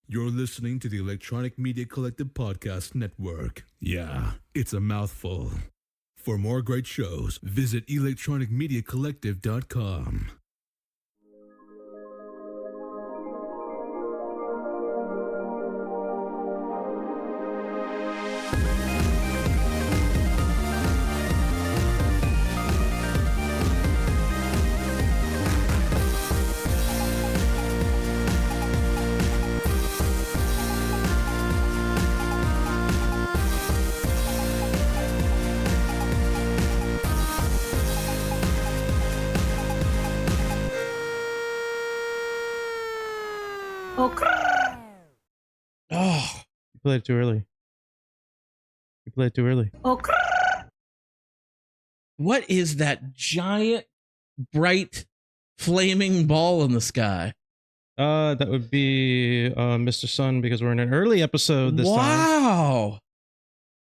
You're listening to the Electronic Media Collective Podcast Network. Yeah, it's a mouthful. For more great shows, visit electronicmediacollective.com. Oh, you played it too early. You played it too early. What is that giant, bright, flaming ball in the sky? That would be Mr. Sun, because we're in an early episode this time. Wow.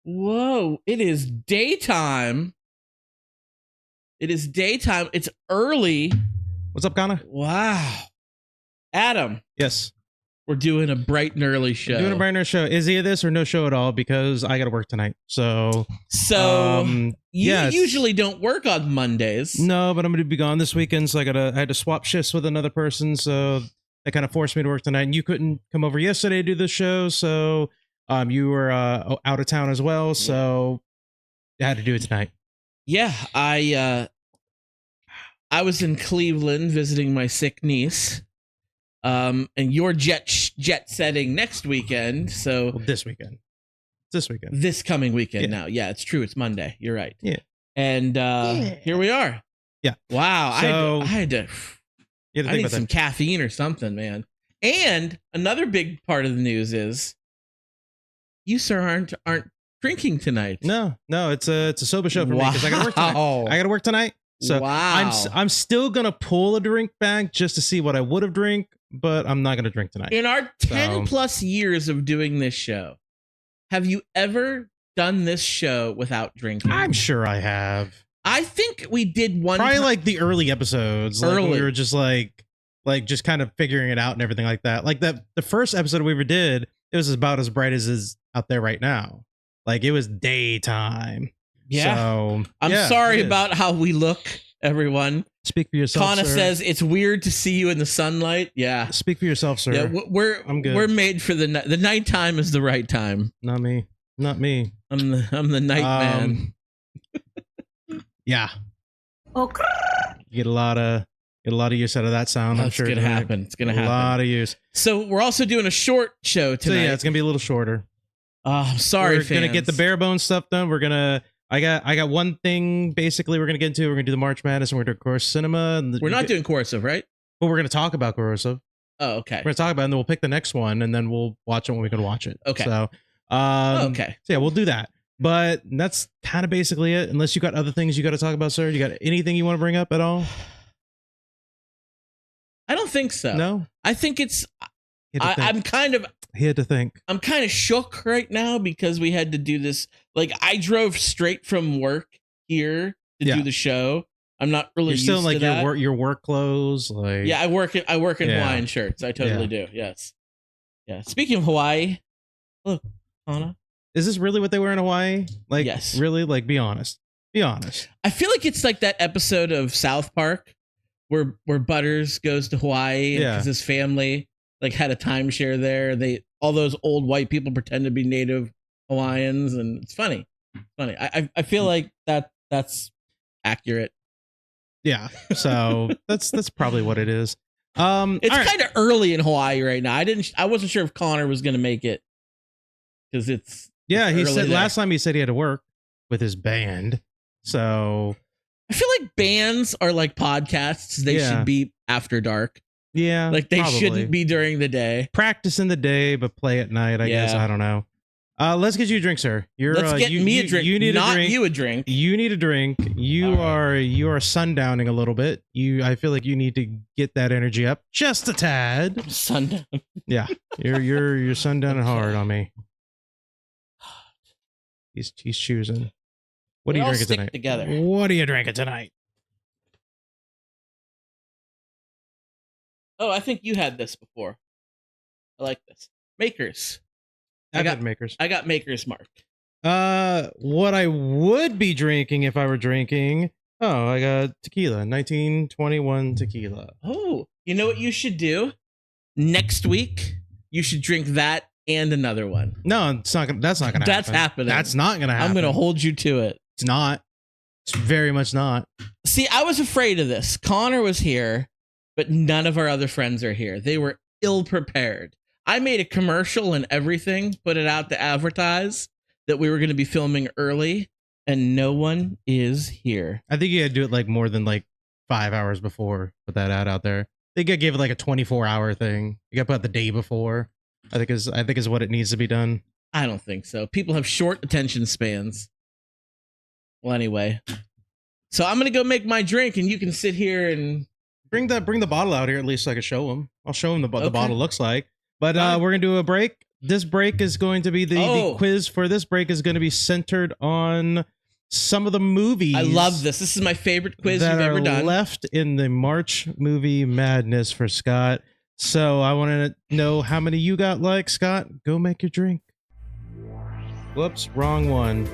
Whoa. It is daytime. It's early. What's up, Connor? Wow. Adam, Yes. we're doing a bright and early show. Doing a brand new show. Is either this or no show at all, because I got to work tonight. So You yeah, usually don't work on Mondays. no, but I'm going to be gone this weekend. So I had to swap shifts with another person. So that kind of forced me to work tonight. And you couldn't come over yesterday to do the show. So you were out of town as well. So I had to do it tonight. Yeah, I was in Cleveland visiting my sick niece. And you're jet setting next weekend, so Well, this weekend. this coming weekend Yeah. now. Yeah, it's true. It's Monday. You're right. Yeah. And here we are. Yeah. Wow. So- I had to. You had to I think need about some that. caffeine or something, man. And another big part of the news is you, sir, aren't drinking tonight. No, it's a sober show for me because I got to work tonight. Wow. I got to work tonight. So wow. I'm still gonna pull a drink back just to see what I would have drank, but I'm not gonna drink tonight. In our 10 plus years of doing this show, have you ever done this show without drinking? I'm sure I have. I think we did one. Probably like the early episodes, like when Early. we were just like just kind of figuring it out and everything like that. Like the first episode we ever did, it was about as bright as is out there right now. Like it was daytime. Yeah. So, I'm yeah, sorry it is. about how we look, everyone. Speak for yourself, Kana sir. says it's weird to see you in the sunlight. Yeah. Speak for yourself, sir. Yeah, I'm good. we're made for the night. The nighttime is the right time. Not me. I'm the night man. Yeah. Okay. You get a lot of use out of that sound. I'm That's sure gonna tonight. happen. It's gonna A happen. lot of use. So we're also doing a short show So tonight. yeah, it's gonna be a little shorter. I'm sorry, We're gonna get the fans. bare bones stuff done. I got one thing basically we're gonna get into. We're gonna do the March Madness and we're gonna do Course Cinema. And We're not doing corrosive, right? but we're gonna talk about Corrosive. Oh, okay. We're gonna talk about it and then we'll pick the next one and then we'll watch it when we can watch it. Okay. So Okay. So yeah, we'll do that. But that's kind of basically it. Unless you got other things you got to talk about, sir. You got anything you want to bring up at all? I don't think so. No. I think it's. He had to think. I'm kind of. He had to think. I'm kind of shook right now because we had to do this. Like I drove straight from work here to Yeah. do the show. I'm not really. You're still in used like to that. your work clothes, like Yeah, I work in Yeah. Hawaiian shirts. I totally do. Yes. Yeah. Speaking of Hawaii, look, Anna. Is this really what they wear in Hawaii? Like, Yes. really? Like, be honest. Be honest. I feel like it's like that episode of South Park where Butters goes to Hawaii Yeah. because his family like had a timeshare there. All those old white people pretend to be native Hawaiians, and it's funny. It's funny. I feel like that's accurate. Yeah. So that's probably what it is. It's all right. kind of early in Hawaii right now. I wasn't sure if Connor was gonna make it because it's Yeah, he early said there. last time he said he had to work with his band. So I feel like bands are like podcasts. They Yeah. should be after dark. yeah, Like they probably. shouldn't be during the day. Practice in the day, but play at night. I guess Yeah. I don't know. Let's get you a drink, sir. Let's get me a drink. You need not a drink. you a drink. You need a drink. You All right. are sundowning a little bit. I feel like you need to get that energy up just a tad. Sundown. Yeah, you're sundowning hard on me. He's choosing. What We are you all drinking stick tonight? together. What are you drinking tonight? Oh, I think you had this before. I like this. Makers. I've had Makers. I got Makers, Mark. What I would be drinking if I were drinking. Oh, I got tequila, 1921 tequila. Oh, you know what you should do? Next week, you should drink that and another one. No, it's not gonna. That's not gonna. That's happen. happening. That's not gonna happen. I'm gonna hold you to it. It's not. It's very much not. See, I was afraid of this. Connor was here, but none of our other friends are here. They were ill prepared. I made a commercial and everything, put it out to advertise that we were going to be filming early, and no one is here. I think you had to do it like more than like 5 hours before. Put that ad out there. I think I gave it like a 24-hour thing. You got to put it the day before. I think is what it needs to be done. I don't think so. People have short attention spans. Well, anyway, so I'm gonna go make my drink, and you can sit here and bring the bottle out here at least so I can show them. I'll show them the Okay. bottle looks like. But we're gonna do a break. This break is going to be the quiz for this break is going to be centered on some of the movies. I love this. This is my favorite quiz that you've ever are done. left in the March movie madness for Scott. So I want to know how many you got. Like Scott, go make your drink. Whoops, wrong one.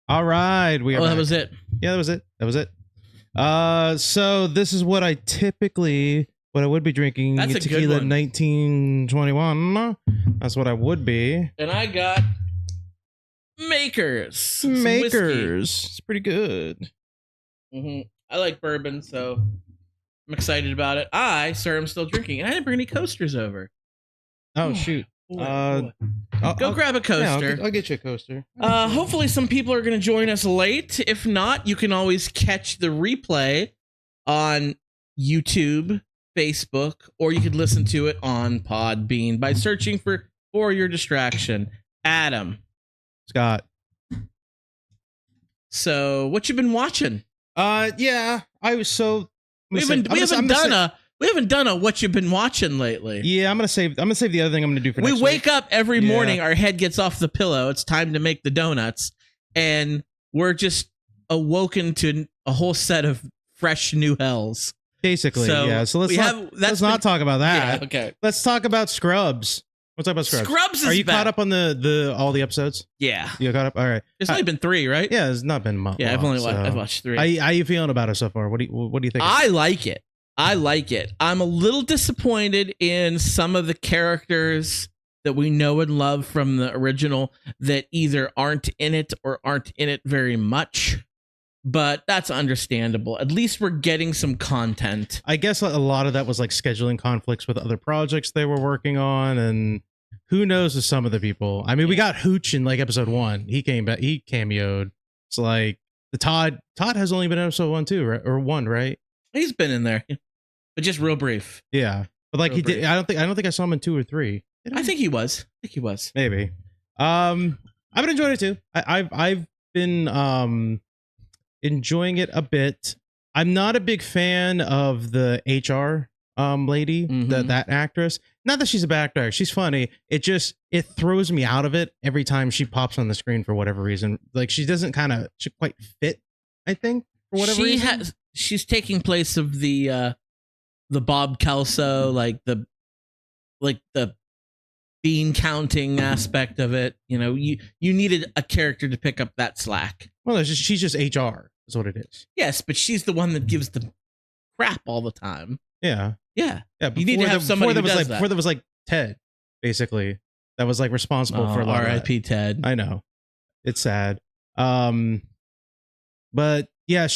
All right, we are that back. was it. Yeah, that was it. That was it. So this is what I would be drinking. That's a good tequila one. 1921. That's what I would be. And I got Makers. Some Makers. It's pretty good. whiskey. I like bourbon, so I'm excited about it. Sir, I'm still drinking, and I didn't bring any coasters over. Oh shoot. Boy. Go grab a coaster. I'll get you a coaster. Hopefully some people are going to join us late. If not, you can always catch the replay on YouTube, Facebook, or you could listen to it on Podbean by searching for Your Distraction. Adam. Scott. So what you been watching? Yeah, I was so. We haven't done a what you've been watching lately. Yeah, I'm gonna save the other thing I'm gonna do for next We wake week. up every morning, our head gets off the pillow. It's time to make the donuts, and we're just awoken to a whole set of fresh new hells. Basically, So yeah. So let's not talk about that. Yeah, okay. Let's talk about Scrubs. Let's talk about Scrubs. Scrubs is Are you back. caught up on the all the episodes? Yeah. You caught up? All right. There's only been 3, right? Yeah, it's not been much. Yeah, I've watched 3. How you feeling about it so far? What do you think? I like it. I'm a little disappointed in some of the characters that we know and love from the original that either aren't in it or aren't in it very much. But that's understandable. At least we're getting some content. I guess a lot of that was like scheduling conflicts with other projects they were working on, and who knows with some of the people. I mean, we got Hooch in like episode 1. He came back. He cameoed. It's like the Todd has only been in episode 1 too, right? Or 1, right? He's been in there, but just real brief. Yeah, but like Real brief. did. I don't think I saw him in 2 or 3. I think he was. Maybe. I've been enjoying it too. I've been enjoying it a bit. I'm not a big fan of the HR lady, that actress. Not that she's a bad actor. She's funny. It throws me out of it every time she pops on the screen for whatever reason. Like she doesn't quite fit, I think, for whatever reason. She's taking place of the Bob Kelso, like the bean counting aspect of it. You know, you needed a character to pick up that slack. Well, she's just HR is what it is. Yes, but she's the one that gives the crap all the time. Yeah. You need to have somebody who does that. Before there was like Ted, basically, that was like responsible for a lot of that. R.I.P. Ted. I know, it's sad. But yeah,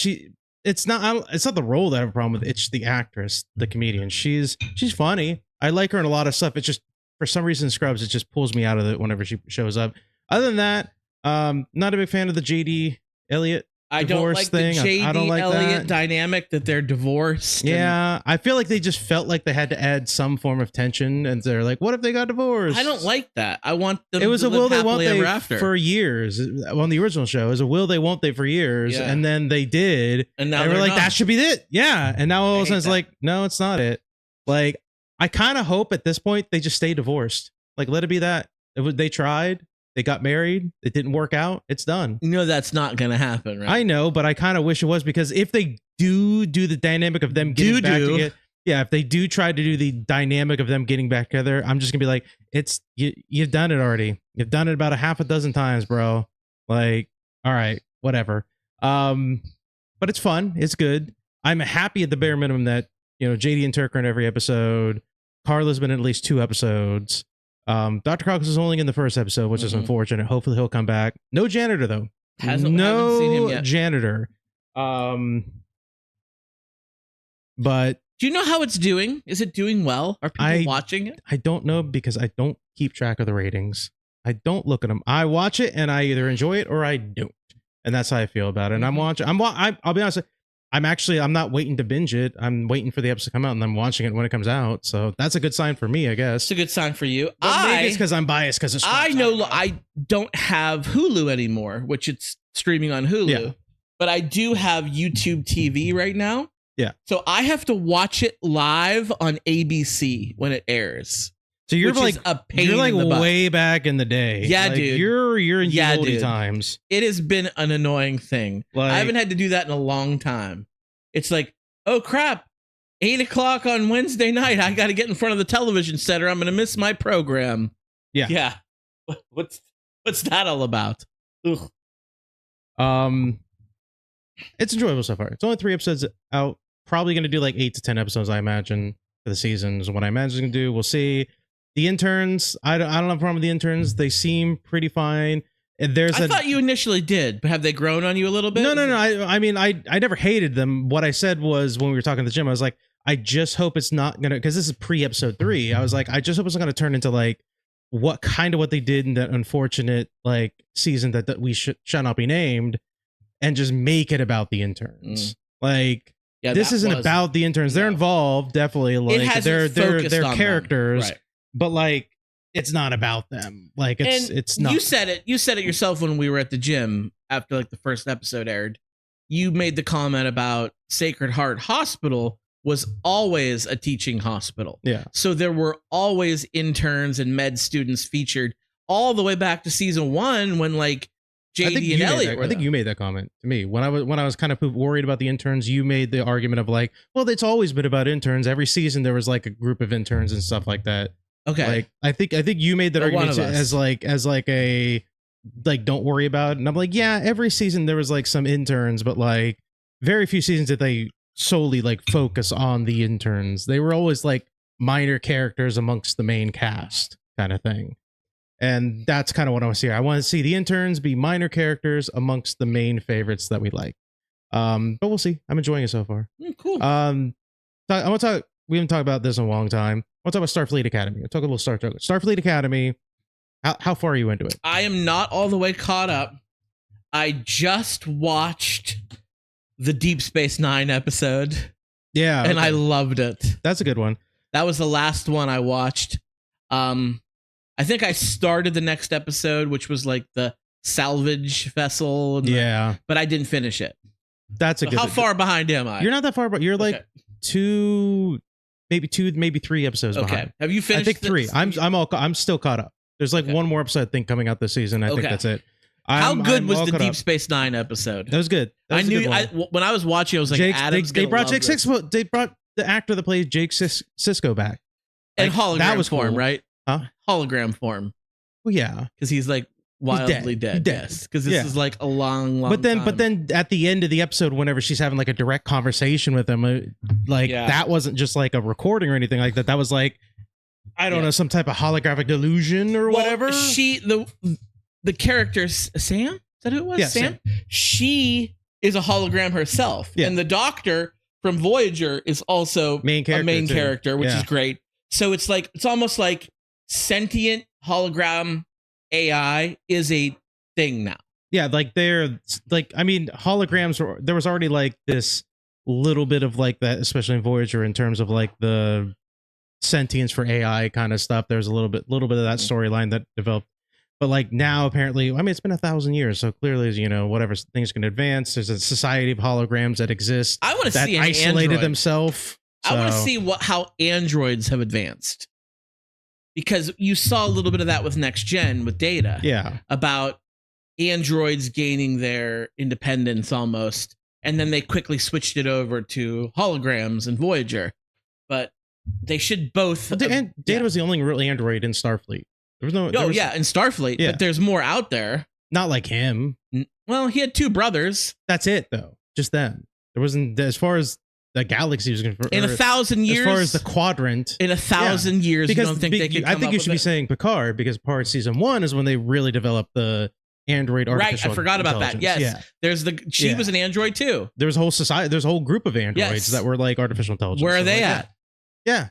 it's not the role that I have a problem with. It's the actress, the comedian. She's funny. I like her in a lot of stuff. It's just for some reason Scrubs, it just pulls me out of it whenever she shows up. Other than that, not a big fan of the JD Elliott. I don't like the JD Elliott dynamic that they're divorced. Yeah, I feel like they just felt like they had to add some form of tension, and they're like, "What if they got divorced?" I don't like that. I want them. It was to a will they won't they after. for years on the original show. It was a will they won't they for years, and then they did, and now we're like, not. That should be it. Yeah, and now all of a sudden it's like, no, it's not it. Like, I kind of hope at this point they just stay divorced. Like, let it be that. They tried. They got married. It didn't work out. It's done. You know that's not going to happen, right? I know, but I kind of wish it was, because if they do the dynamic of them getting back together, if they do try to do the dynamic of them getting back together, I'm just gonna be like, you've done it already. You've done it about a half a dozen times, bro. Like, all right, whatever. But it's fun. It's good. I'm happy at the bare minimum that JD and Turk are in every episode. Carla's been in at least 2 episodes. Dr. Cox is only in the first episode, which is unfortunate. Hopefully he'll come back. No janitor though. Haven't seen him yet. Janitor. But do you know how it's doing? Is it doing well? Are people watching it? I don't know, because I don't keep track of the ratings. I don't look at them. I watch it and I either enjoy it or I don't. And that's how I feel about it. And I'll be honest. I'm not waiting to binge it. I'm waiting for the episode to come out, and I'm watching it when it comes out. So that's a good sign for me, I guess. It's a good sign for you. Maybe it's because I'm biased because I know I don't have Hulu anymore, which it's streaming on Hulu, but I do have YouTube TV right now. Yeah. So I have to watch it live on ABC when it airs. So you're like a pain in the butt. Way back in the day. Yeah, like, dude. You're in the oldie times. It has been an annoying thing. I haven't had to do that in a long time. It's like, oh crap, 8:00 on Wednesday night. I got to get in front of the television set or I'm going to miss my program. Yeah. Yeah. What's that all about? Ugh. It's enjoyable so far. It's only 3 episodes out. Probably going to do like 8 to 10 episodes, I imagine, for the seasons. What I imagine it's going to do, we'll see. The interns, I don't have a problem with the interns. They seem pretty fine. I thought you initially did, but have they grown on you a little bit? No. I mean, I never hated them. What I said was, when we were talking at the gym, I was like, I just hope it's not going to, because this is pre-episode 3. I was like, I just hope it's not going to turn into like what they did in that unfortunate like season that we shall not be named, and just make it about the interns. Like, this isn't about the interns. They're involved, definitely. Like, they're characters. Right. But like, it's not about them. Like, it's not. You said it yourself when we were at the gym after like the first episode aired. You made the comment about Sacred Heart Hospital was always a teaching hospital. Yeah. So there were always interns and med students featured all the way back to season 1 when like JD and Elliot. I think you made that comment to me when I was kind of worried about the interns. You made the argument of like, well, it's always been about interns. Every season there was like a group of interns and stuff like that. Okay. Like, I think you made that argument as like a like, don't worry about it. And I'm like, yeah, every season there was like some interns, but like very few seasons did they solely like focus on the interns. They were always like minor characters amongst the main cast kind of thing. And that's kind of what I want to see. I want to see the interns be minor characters amongst the main favorites that we like. But we'll see. I'm enjoying it so far. Cool. I want to talk. We haven't talked about this in a long time. I want to talk about Starfleet Academy. I'll talk a little Star Trek. Starfleet Academy How far are you into it? I am not all the way caught up. I just watched the Deep Space Nine episode. Yeah. And I loved it. That's a good one. That was the last one I watched. I think I started the next episode, which was like the salvage vessel. But I didn't finish it. That's a good. How far behind am I? You're not that far, but you're like maybe 3 episodes behind. Have you finished? I think 3. I'm still caught up. There's like one more episode I think coming out this season. I think that's it. How good was the Deep Space Nine episode? That was good. I knew when I was watching, I was like, they brought the actor that plays Jake Sisko back. And hologram that was form, cool. right? Huh? Hologram form. Well, yeah. Because he's like wildly dead. Yes. Because this is like a long time. But then at the end of the episode, whenever she's having like a direct conversation with him, that wasn't just like a recording or anything like that. That was like, I don't know, some type of holographic delusion or whatever. The character Sam, is that who it was? Yeah, Sam. She is a hologram herself, and the Doctor from Voyager is also a main character, which is great. So it's almost like sentient hologram AI is a thing now. Yeah, like they're like, I mean, holograms there was already like this little bit of like that, especially in Voyager, in terms of like the sentience for AI kind of stuff. There's a little bit of that storyline that developed. But like now, apparently, I mean, it's been 1,000 years, so clearly, whatever things can advance. There's a society of holograms that exist. I want to see an isolated themselves. I want to see how androids have advanced, because you saw a little bit of that with Next Gen with Data. Yeah, about androids gaining their independence almost, and then they quickly switched it over to holograms and Voyager. But they should both. Data was the only real android in Starfleet. There was no. In Starfleet, but there's more out there. Not like him. Well, he had 2 brothers. That's it, though. Just them. There wasn't, as far as the galaxy was concerned. In 1,000 years, as far as the quadrant, in 1,000 years, because you don't think they could? I think you should be saying Picard, because Picard season 1 is when they really developed the android artificial. Right, I forgot about that. Yes, there's she was an android too. There was a whole society. There's a whole group of androids that were like artificial intelligence. Where are they at? Yeah.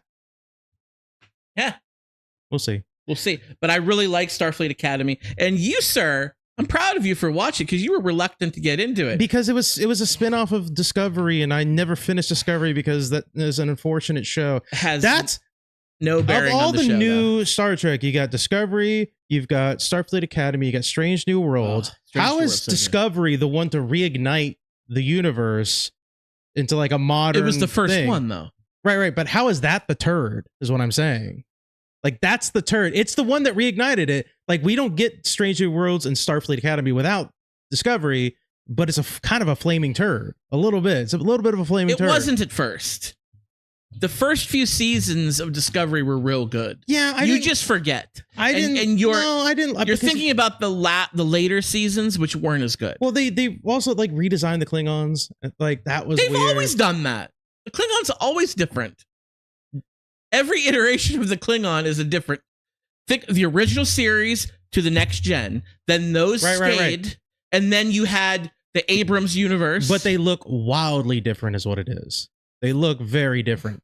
We'll see. We'll see. But I really like Starfleet Academy. And you, sir, I'm proud of you for watching, because you were reluctant to get into it. Because it was a spinoff of Discovery, and I never finished Discovery because that is an unfortunate show. That's no bearing of all on the show, new Star Trek. You got Discovery, you've got Starfleet Academy, you got Strange New Worlds. How is Discovery the one to reignite the universe into like a modern? It was the first one, though. Right. But how is that the turd? Is what I'm saying. Like, that's the turd. It's the one that reignited it. Like, we don't get Strange New Worlds and Starfleet Academy without Discovery, but it's a kind of a flaming turd. A little bit. It's a little bit of a flaming turd. It wasn't at first. The first few seasons of Discovery were real good. Yeah, you just forget. I didn't. You're thinking about the later seasons, which weren't as good. Well, they also like redesigned the Klingons. Like, that was They've weird. always done that. The Klingons are always different. Every iteration of the Klingon is a different. Think the original series to the Next Gen. Then those stayed, and then you had the Abrams universe. But they look wildly different, is what it is. They look very different.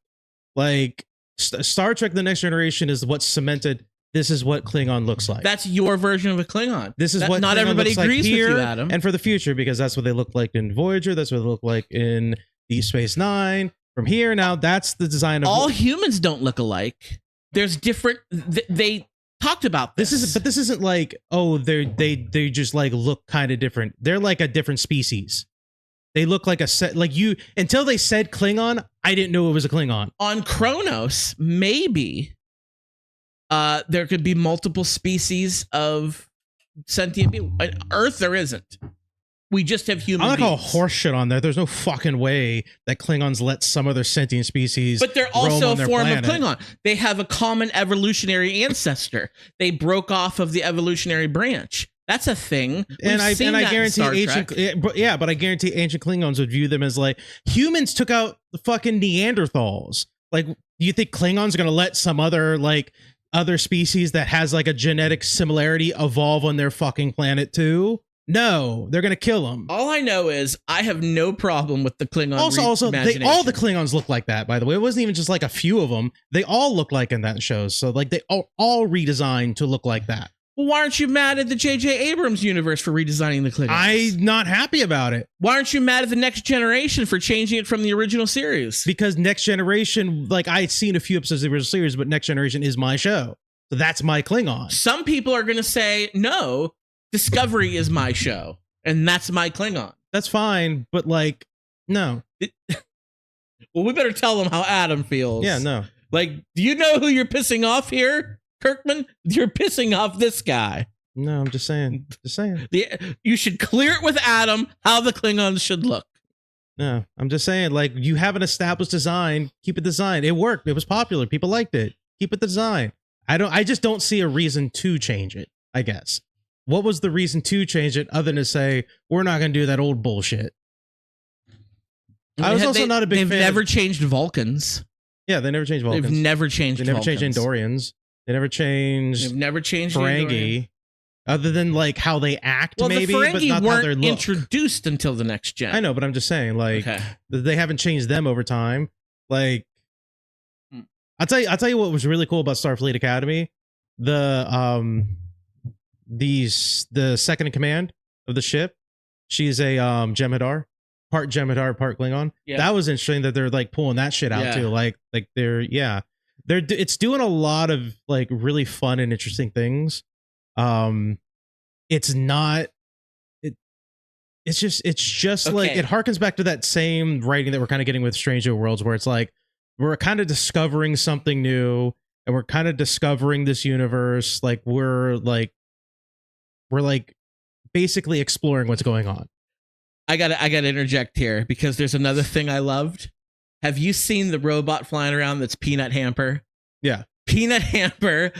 Like Star Trek: The Next Generation is what cemented. This is what Klingon looks like. That's your version of a Klingon. This is what not Klingon everybody looks agrees like here, with you, Adam. And for the future, because that's what they look like in Voyager. That's what they look like in Deep Space Nine. From here now, that's the design of all humans don't look alike. There's different. They talked about this. This isn't like, oh, they just like look kind of different. They're like a different species. They look like a set. Like you until they said Klingon, I didn't know it was a Klingon. On Kronos, maybe there could be multiple species of sentient beings. On Earth, there isn't. We just have human beings. I'm not gonna horse shit on there. There's no fucking way that Klingons let some other sentient species. But they're also a form planet. of Klingon. They have a common evolutionary ancestor. They broke off of the evolutionary branch. That's a thing. And I guarantee but I guarantee ancient Klingons would view them as like humans took out the fucking Neanderthals. Like, you think Klingons are gonna let some other species that has like a genetic similarity evolve on their fucking planet too? No, they're gonna kill them. All I know is I have no problem with the Klingon. Also, all the Klingons look like that. By the way, it wasn't even just like a few of them. They all look like in that show. So like they all redesigned to look like that. Well, why aren't you mad at the J.J. Abrams universe for redesigning the Klingons? I'm not happy about it. Why aren't you mad at the Next Generation for changing it from the original series? Because Next Generation, like, I had seen a few episodes of the original series, but Next Generation is my show. So that's my Klingon. Some people are going to say, no, Discovery is my show, and that's my Klingon. That's fine, but, like, no. Well, we better tell them how Adam feels. Yeah, no. Like, do you know who you're pissing off here, Kirkman? You're pissing off this guy. No, I'm just saying. Just saying. You should clear it with Adam how the Klingons should look. No, I'm just saying, like, you have an established design, keep it designed. It worked. It was popular. People liked it. Keep it designed. I just don't see a reason to change it, I guess. What was the reason to change it other than to say, we're not going to do that old bullshit? I was also not a big fan. They've never changed Vulcans. Yeah, they never changed Vulcans. They've never changed They never Vulcans. changed Andorians. They never changed They've never changed Ferengi. Other than, like, how they act, well, maybe, the but Ferengi not how they weren't look. introduced until the next gen. I know, but I'm just saying, like, Okay. they haven't changed them over time. Like, I'll tell you what was really cool about Starfleet Academy. The second in command of the ship, she's a Jem'Hadar, part Jem'Hadar, part Klingon. Yeah. That was interesting that they're, like, pulling that shit out Yeah. too. Like it's doing a lot of, like, really fun and interesting things. It's not. It's just Okay. like, it harkens back to that same writing that we're kind of getting with Strange New Worlds, where it's like we're kind of discovering something new, and we're kind of discovering this universe. Like we're basically exploring what's going on. I gotta interject here because there's another thing I loved. Have you seen the robot flying around that's Peanut Hamper? Yeah, Peanut Hamper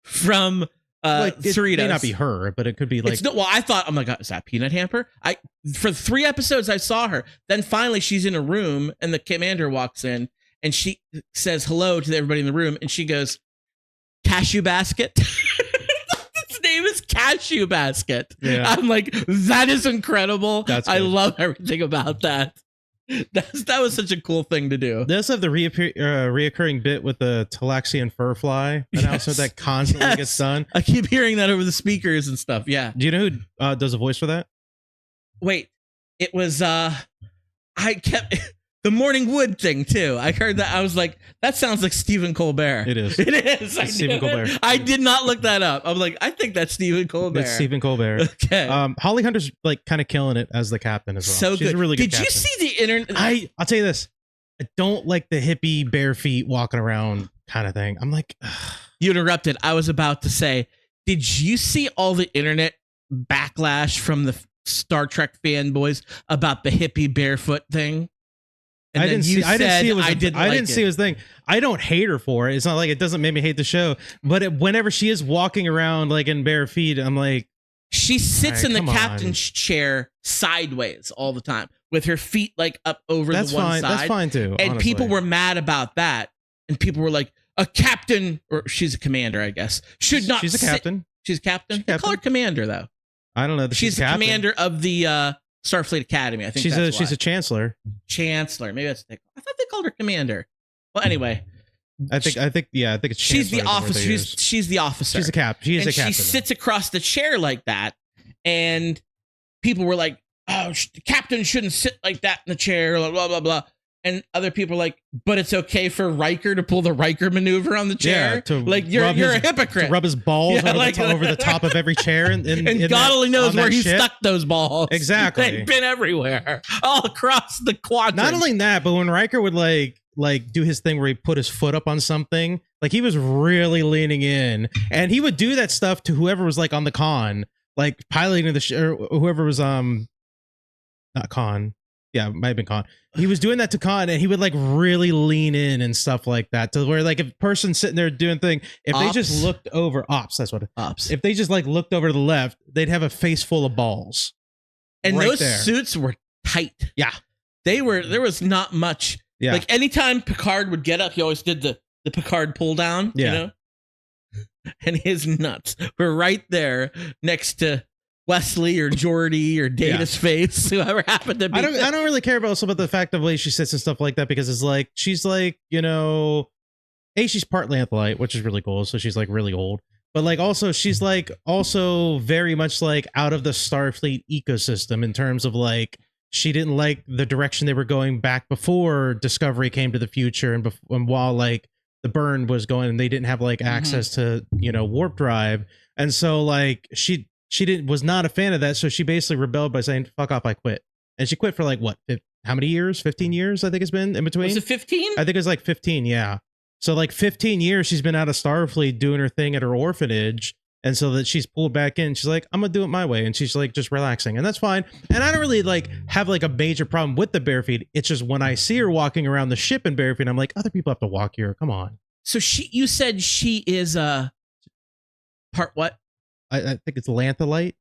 from like, it Cerritos. may not be her, but it could be like. Well, I thought, oh my god, is that Peanut Hamper? For 3 episodes I saw her. Then finally she's in a room and the commander walks in and she says hello to everybody in the room and she goes, Cashew Basket. His name is Cashew Basket. Yeah. I'm like, that is incredible. That's I good. love everything about that. That was such a cool thing to do. They also have the reoccurring bit with the Talaxian fur fly announcement that constantly gets done. I keep hearing that over the speakers and stuff. Yeah. Do you know who does a voice for that? Wait, it was I kept the Morning Wood thing too. I heard that. I was like, that sounds like Stephen Colbert. It is. It is. I It's Stephen knew it. Colbert. I did not look that up. I'm like, I think that's Stephen Colbert. It's Stephen Colbert. Okay. Holly Hunter's, like, kind of killing it as the captain as well. So She's good. a really good Did you captain. see the internet? I'll tell you this. I don't like the hippie bare feet walking around kind of thing. I'm like, ugh. You interrupted. I was about to say, did you see all the internet backlash from the Star Trek fanboys about the hippie barefoot thing? And I then didn't you see. I didn't said, see it was. I didn't see his thing. I don't hate her for it. It's not like it doesn't make me hate the show. But whenever she is walking around like in bare feet, I'm like, she sits All right, in the come captain's chair sideways all the time with her feet like up over that's the one fine. side. That's fine too. And honestly. people were mad about that. And people were like, a captain, or she's a commander, I guess, should not She's a sit- captain. She's a captain. She's a They call her commander, though. I don't know. That She's a the captain. commander of the Starfleet Academy. I think She's a chancellor. chancellor. Maybe that's what they call. I thought they called her commander. Well, anyway, I think it's. she's the chancellor is the word officer. they use. She's the officer. She's a cap. She is and a captain. she sits across the chair like that, and people were like, "Oh, the captain shouldn't sit like that in the chair." Blah blah blah blah. And other people are like, "But it's okay for Riker to pull the Riker maneuver on the chair." Yeah, to like you're rub a his- hypocrite. To rub his balls Yeah, over the top of every chair, and God only knows where he ship. stuck those balls. Exactly. They've been everywhere, all across the quadrant. Not only that, but when Riker would like do his thing where he put his foot up on something, like he was really leaning in, and he would do that stuff to whoever was like on the con, like piloting the or whoever was not con. Yeah, it might have been con. He was doing that to con, and he would like really lean in and stuff like that, to where like if a person's sitting there doing thing, if they just looked over that's what ops. if they just like looked over to the left, they'd have a face full of balls. And right those there. suits were tight. Yeah. There was not much. Yeah. Like anytime Picard would get up, he always did the Picard pull down, Yeah. you know? And his nuts were right there next to Wesley or Geordi or Data's face, whoever happened to be. I don't really care about the fact of the way she sits and stuff like that, because it's like she's like, she's partly Antholite, which is really cool. So she's like really old. But like also she's like also very much like out of the Starfleet ecosystem in terms of like she didn't like the direction they were going back before Discovery came to the future and while like the burn was going and they didn't have like access to, you know, warp drive. And so like she was not a fan of that. So she basically rebelled by saying, fuck off, I quit. And she quit for like what, how many years? 15 years, I think it's been in between. Was it 15? I think it was like 15. Yeah. So like 15 years she's been out of Starfleet doing her thing at her orphanage. And so that she's pulled back in. She's like, I'm going to do it my way. And she's like, just relaxing. And that's fine. And I don't really like have like a major problem with the bare feet. It's just when I see her walking around the ship in bare feet, I'm like, other people have to walk here. Come on. So you said she is part what? I think it's Lanthalite.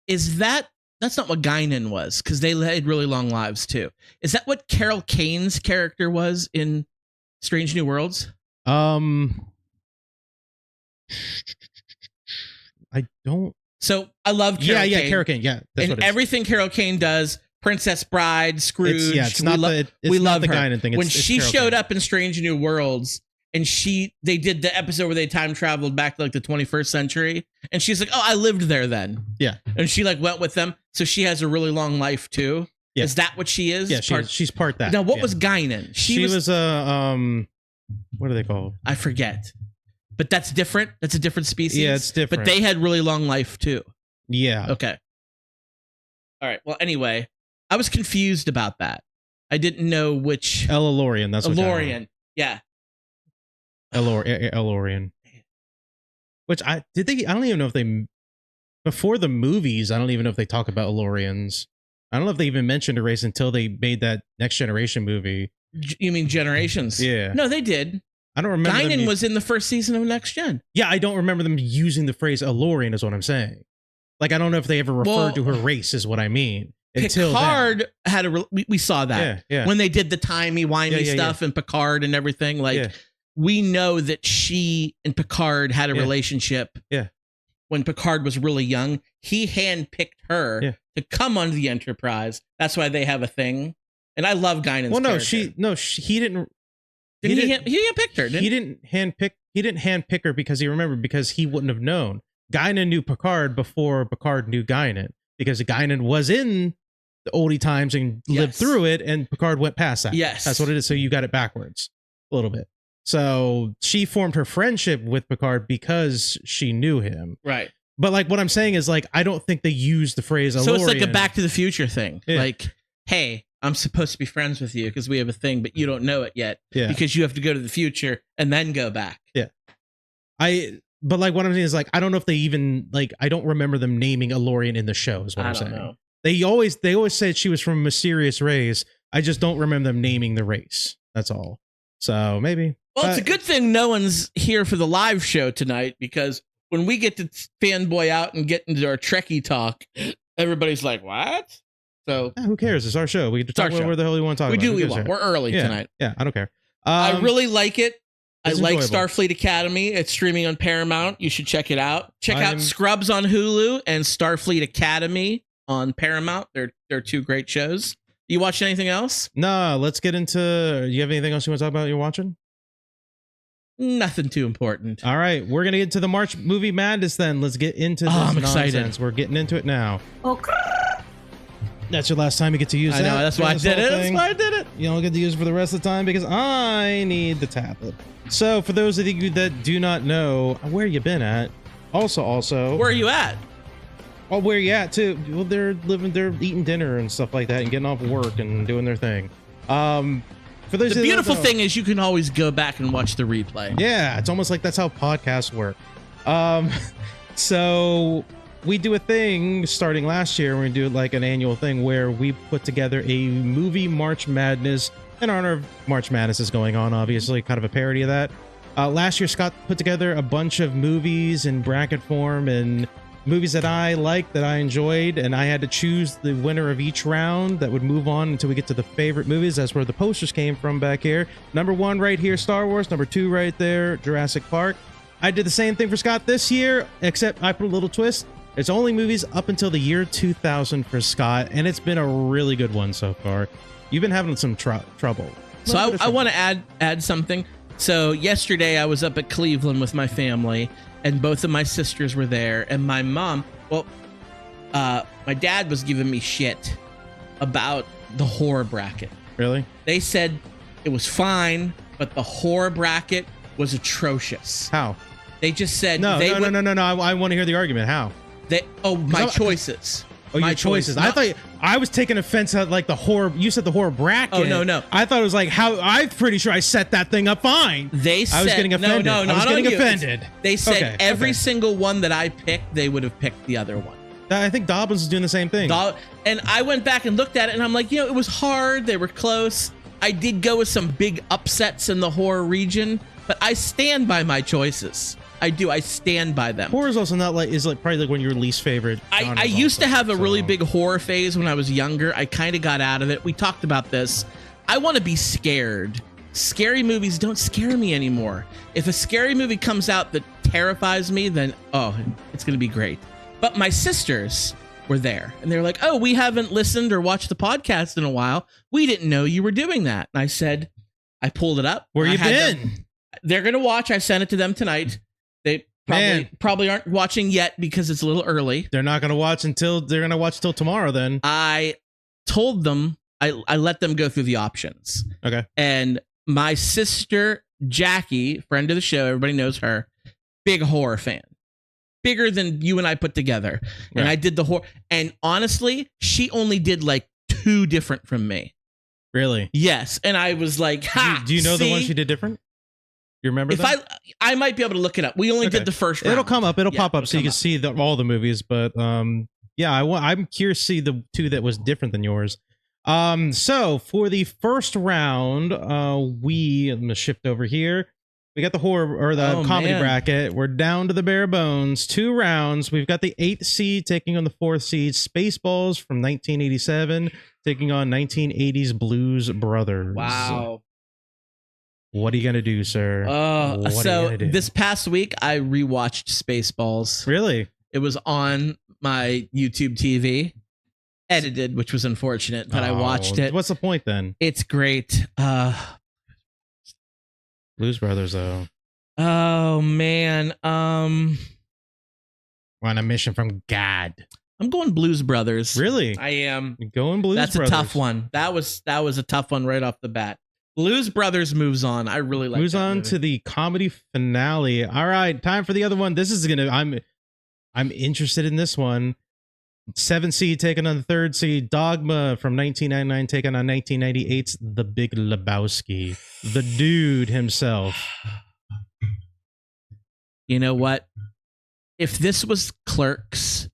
Is that's not what Guinan was, because they had really long lives too. Is that what Carol Kane's character was in Strange New Worlds? I don't. So I love Carol Kane. Yeah, Carol Kane. Yeah, that's and everything Carol Kane does, Princess Bride, Scrooge. It's not we love the Guinan thing. When she showed up in Strange New Worlds, and they did the episode where they time traveled back to like the 21st century, and she's like, "Oh, I lived there then." Yeah, and she like went with them, so she has a really long life too. Yeah. Is that what she is? Yeah, she's part that. Now, what was Guinan? She was a what are they called? I forget. But that's different. That's a different species. Yeah, it's different. But they had really long life too. Yeah. Okay. All right. Well, anyway, I was confused about that. I didn't know which Elorian. That's what Elorian. Yeah. Elorian. Which I don't even know if they before the movies. I don't even know if they talk about Elorians. I don't know if they even mentioned a race until they made that Next Generation movie. You mean Generations? Yeah. No, they did. I don't remember. Guinan was in the first season of Next Gen. Yeah, I don't remember them using the phrase Elorian is what I'm saying. Like, I don't know if they ever referred to her race is what I mean. Picard had we saw that when they did the timey-wimey stuff and Picard and everything. Like, we know that she and Picard had a relationship. Yeah. When Picard was really young, he handpicked her to come on the Enterprise. That's why they have a thing. And I love Guinan's character. He didn't. He handpicked her. He didn't handpick her because he wouldn't have known. Guinan knew Picard before Picard knew Guinan because Guinan was in the oldie times and lived through it, and Picard went past that. Yes, that's what it is. So you got it backwards a little bit. So she formed her friendship with Picard because she knew him. Right. But like what I'm saying is like I don't think they use the phrase Elorian. So it's like a Back to the Future thing. Yeah. Like, hey, I'm supposed to be friends with you because we have a thing, but you don't know it yet because you have to go to the future and then go back. Yeah. But like what I'm saying is like, I don't know if they even like, I don't remember them naming Elorian in the show is what I'm saying. Know. They always said she was from a mysterious race. I just don't remember them naming the race. That's all. So maybe. Well, it's a good thing no one's here for the live show tonight because when we get to fanboy out and get into our Trekkie talk, everybody's like, what? So who cares? It's our show. We can talk about where the hell we want to talk about. We want. We're early tonight. Yeah, I don't care. I really like it. I like enjoyable. Starfleet Academy. It's streaming on Paramount. You should check it out. Check out Scrubs on Hulu and Starfleet Academy on Paramount. They're two great shows. You watch anything else? No, let's get into. You have anything else you want to talk about you're watching? Nothing too important. All right, we're gonna get into the March movie madness then. Let's get into this I'm nonsense. Excited. We're getting into it now. Okay. That's your last time you get to use that. I know, that's why I did it. That's why I did it. You don't get to use it for the rest of the time because I need the tablet. So for those of you that do not know where you been at, also where are you at? Oh, where you at too? Well, they're eating dinner and stuff like that and getting off work and doing their thing. For those the beautiful thing is you can always go back and watch the replay. Yeah, it's almost like that's how podcasts work. So we do a thing starting last year. We're gonna do like an annual thing where we put together a movie March Madness in honor of March Madness is going on, obviously, kind of a parody of that. Last year, Scott put together a bunch of movies in bracket form and movies that I liked, that I enjoyed, and I had to choose the winner of each round that would move on until we get to the favorite movies. That's where the posters came from back here. Number 1 right here, Star Wars. Number 2 right there, Jurassic Park. I did the same thing for Scott this year, except I put a little twist. It's only movies up until the year 2000 for Scott, and it's been a really good one so far. You've been having some trouble. So I want to add something. So yesterday I was up at Cleveland with my family, and both of my sisters were there, and my mom, my dad was giving me shit about the horror bracket. Really? They said it was fine, but the horror bracket was atrocious. How? They just said No. I want to hear the argument. How? My choices. Oh, my your choices. choices. I thought I was taking offense at like the horror. You said the horror bracket. Oh, no. I thought it was like how. I'm pretty sure I set that thing up fine. They said I was getting offended. No, I was not getting on you. offended. They said Okay, every okay. single one that I picked, they would have picked the other one. I think Dobbins is doing the same thing. And I went back and looked at it, and I'm like, it was hard. They were close. I did go with some big upsets in the horror region, but I stand by my choices. I do. I stand by them. Horror is also not like probably like one of your least favorite. I used to have a really big horror phase when I was younger. I kind of got out of it. We talked about this. I want to be scared. Scary movies don't scare me anymore. If a scary movie comes out that terrifies me, then it's going to be great. But my sisters were there, and they were like, "Oh, we haven't listened or watched the podcast in a while. We didn't know you were doing that." And I said, I pulled it up. Where you been? They're going to watch. I sent it to them tonight. They probably aren't watching yet because it's a little early. They're not going to watch until tomorrow. Then I told them I let them go through the options. Okay. And my sister Jackie, friend of the show, everybody knows her, big horror fan, bigger than you and I put together. Right. And I did the horror. And honestly, she only did like 2 different from me. Really? Yes. And I was like, do you know the one she did different? You remember that? I might be able to look it up. We only did the first round. It'll come up. It'll pop up so you can see all the movies. But I'm curious to see the 2 that was different than yours. So for the first round, I'm gonna shift over here. We got the horror or the comedy bracket. We're down to the bare bones. 2 rounds. We've got the 8th seed taking on the 4th seed. Spaceballs from 1987 taking on 1980s Blues Brothers. Wow. What are you gonna do, sir? This past week I rewatched Spaceballs. Really? It was on my YouTube TV, edited, which was unfortunate, but I watched it. What's the point then? It's great. Blues Brothers, though. Oh man. We're on a mission from God. I'm going Blues Brothers. Really? I am. You're going Blues That's Brothers. That's a tough one. That was a tough one right off the bat. Blues Brothers moves on. I really like. Moves on to the comedy finale. All right, time for the other one. This is gonna. I'm interested in this one. 7th seed taking on the 3rd seed. Dogma from 1999 taking on 1998's The Big Lebowski. The dude himself. You know what? If this was Clerks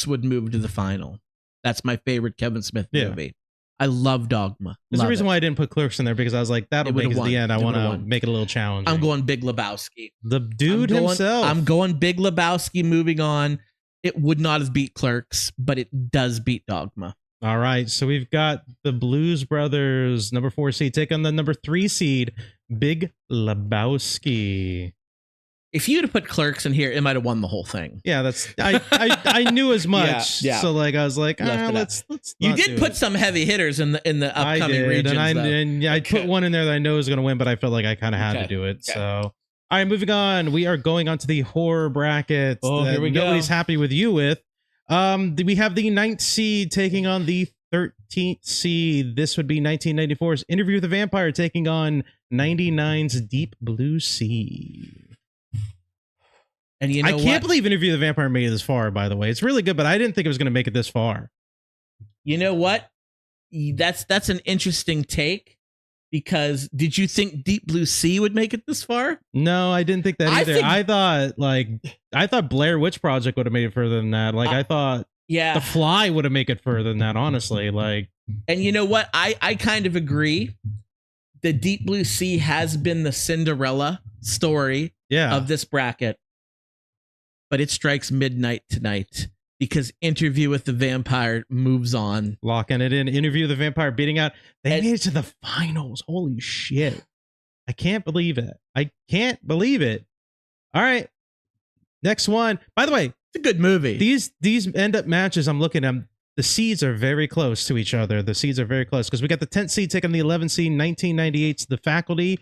would move to the final. That's my favorite Kevin Smith movie. I love Dogma. There's a reason why I didn't put Clerks in there, because I was like, that'll make it to the end. I want to make it a little challenging. I'm going Big Lebowski. The dude himself. I'm going Big Lebowski. Moving on. It would not have beat Clerks, but it does beat Dogma. All right. So we've got the Blues Brothers, number 4 seed, take on the number 3 seed, Big Lebowski. If you'd have put Clerks in here, it might have won the whole thing. Yeah, that's I knew as much. Yeah. So like I was like, let's. You did put some heavy hitters in the upcoming regions. I put one in there that I know is going to win, but I felt like I kind of had to do it. Okay. So, all right, moving on. We are going on to the horror bracket. Oh, here we go. Nobody's happy with you with. We have the 9th seed taking on the 13th seed. This would be 1994's Interview with the Vampire taking on 99's Deep Blue Sea. And you know I can't believe Interview with the Vampire made it this far, by the way. It's really good, but I didn't think it was going to make it this far. You know what? That's an interesting take, because did you think Deep Blue Sea would make it this far? No, I didn't think that either. I thought Blair Witch Project would have made it further than that. Like I thought The Fly would have made it further than that, honestly. Like, and you know what? I kind of agree. The Deep Blue Sea has been the Cinderella story of this bracket. But it strikes midnight tonight, because Interview with the Vampire moves on. Locking it in. Interview with the Vampire beating out. They made it to the finals. Holy shit. I can't believe it. All right. Next one. By the way, it's a good movie. These end up matches, I'm looking at them. The seeds are very close to each other. The seeds are very close, because we got the 10th seed taking the 11th seed, 1998's The Faculty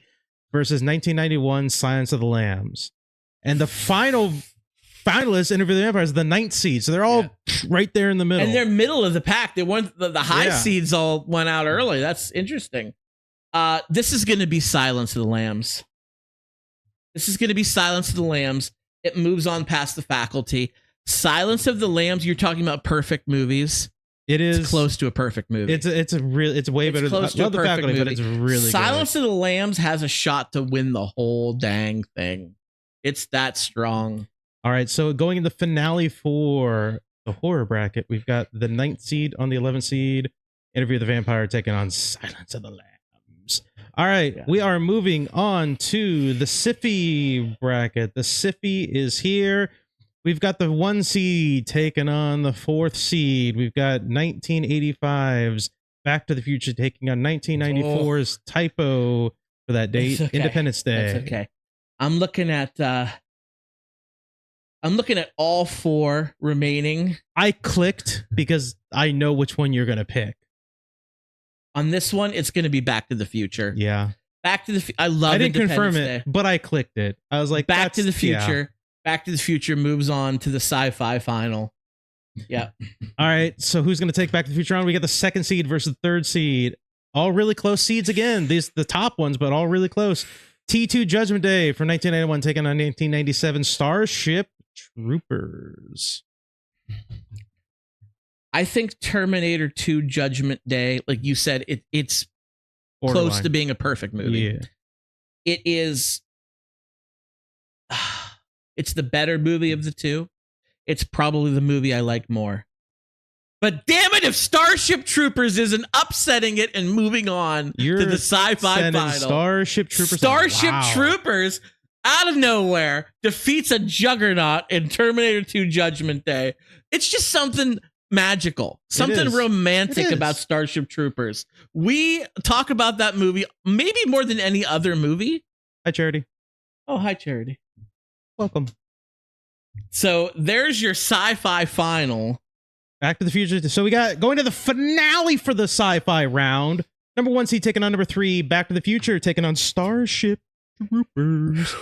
versus 1991's Silence of the Lambs. and the finalist, Interview with the Vampire, is the 9th seed. So they're all right there in the middle. And they're middle of the pack. They weren't the high Yeah. seeds all went out early. That's interesting. This is going to be Silence of the Lambs. This is going to be Silence of the Lambs. It moves on past the Faculty. Silence of the Lambs. You're talking about perfect movies. It is It's close to a perfect movie. It's way better close than to a the perfect Faculty, movie. but it's really Silence of the Lambs has a shot to win the whole dang thing. It's that strong. good. All right, so going in the finale for the horror bracket, we've got the 9th seed on the 11th seed. Interview with the Vampire taking on Silence of the Lambs. All right, we are moving on to the Siffy bracket. The Siffy is here. We've got the 1 seed taking on the 4th seed. We've got 1985's Back to the Future taking on 1994's Typo for that date, okay. Independence Day. That's okay. I'm looking at all 4 remaining. I clicked because I know which one you're gonna pick. On this one, it's going to be Back to the Future. Yeah, Back to the I love I didn't confirm Independence it, Day. but I clicked it. I was like, Back to the that's- yeah. Future. Back to the Future moves on to the sci-fi final. Yeah. All right, so who's gonna take Back to the Future on? We got the 2nd seed versus the 3rd seed. All really close seeds again. These the top ones, but all really close. T2 Judgment Day from 1991 taking on 1997 Starship Troopers. I think Terminator 2 Judgment Day, like you said, it's close Borderline. to being a perfect movie. Yeah. It is. It's the better movie of the two. It's probably the movie I like more. But damn it, if Starship Troopers isn't upsetting it and moving on You're to the sci-fi sending final. Starship Troopers. Starship Wow. Troopers out of nowhere defeats a juggernaut in Terminator 2 Judgment Day. It's just something magical, something is. romantic It is. about Starship Troopers. We talk about that movie maybe more than any other movie. Hi, Charity. Oh, hi, Charity. Welcome. So there's your sci-fi final. Back to the Future. So we got going to the finale for the sci-fi round. Number 1 seed taking on number 3. Back to the Future taking on Starship Troopers.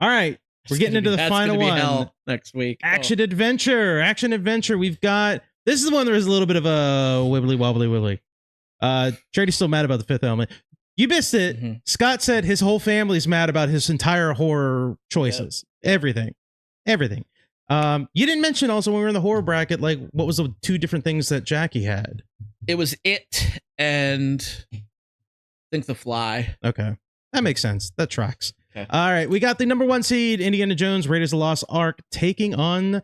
All right, we're getting into the That's final gonna be one. hell next week. Action adventure. We've got this is the one there is a little bit of a wibbly wobbly. Charity's still mad about the Fifth Element. You missed it. Mhm. Scott said his whole family's mad about his entire horror choices. Everything. You didn't mention also when we were in the horror bracket, like what was the 2 different things that Jackie had? It was It and I think The Fly. Okay. That makes sense. That tracks. Okay. All right. We got the number 1 seed, Indiana Jones, Raiders of the Lost Ark, taking on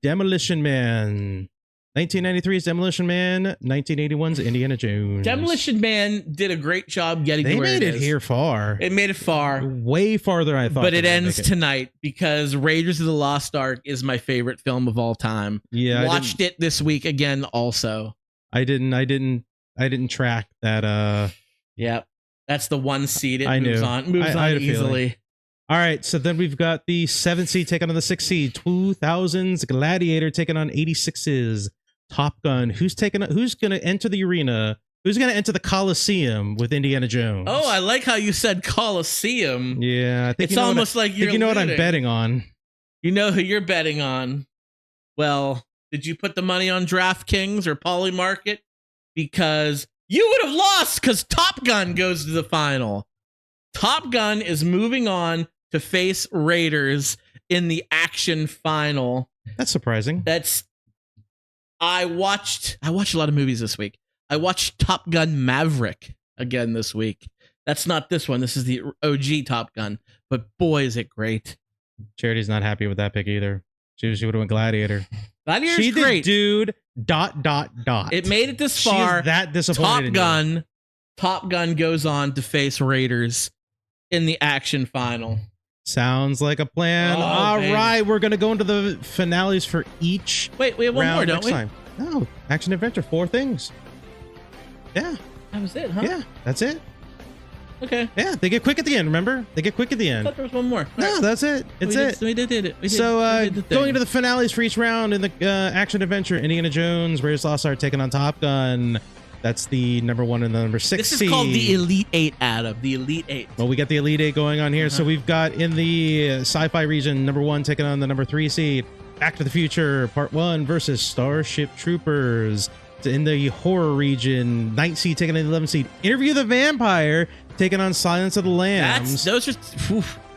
Demolition Man. 1993's Demolition Man, 1981's Indiana Jones. Demolition Man did a great job getting They to where made it is. here far. It made it far, Way farther than I thought. but they it would ends make it. tonight because Raiders of the Lost Ark is my favorite film of all time. Yeah. Watched it this week again also. I didn't track that. Yep. That's the 1 seed. It I moves knew. on. Moves I had on a feeling. easily. All right. So then we've got the 7th seed taking on the 6th seed, 2000's Gladiator taking on 86's Top Gun. Who's going to enter the arena? Who's going to enter the Coliseum with Indiana Jones? Oh, I like how you said Coliseum. Yeah, I think It's you know almost like you're you know what I'm alluding. betting on. You know who you're betting on. Well, did you put the money on DraftKings or Polymarket? Because you would have lost because Top Gun goes to the final. Top Gun is moving on to face Raiders in the action final. That's surprising. I watched a lot of movies this week. I watched Top Gun Maverick again this week. That's not this one. This is the OG Top Gun. But boy, is it great. Charity's not happy with that pick either. She would have went Gladiator. Gladiator's She great. did dot. It made it this She far. is that disappointed. Top Gun goes on to face Raiders in the action final. Sounds like a plan. Oh, All baby. right, we're gonna go into the finales for each Wait, we have one round more, don't next we? time. No, action adventure, 4 things. Yeah, That was it, huh? yeah, that's it. Okay. Yeah, they get quick at the end. Remember, they get quick at the I end. thought there was one more. No, that's it. It's it. We did it. We did, So, we did the thing. going into the finales for each round in the action adventure, Indiana Jones, Raiders of the Lost Ark taking on Top Gun. That's the number 1 and the number 6 This is seed. called the Elite 8, Adam. The Elite 8. Well, we got the Elite 8 going on here. So we've got in the sci-fi region, number 1 taking on the number 3 seed. Back to the Future Part 1 versus Starship Troopers. In the horror region, 9th seed taking on the 11th seed. Interview the Vampire taking on Silence of the Lambs.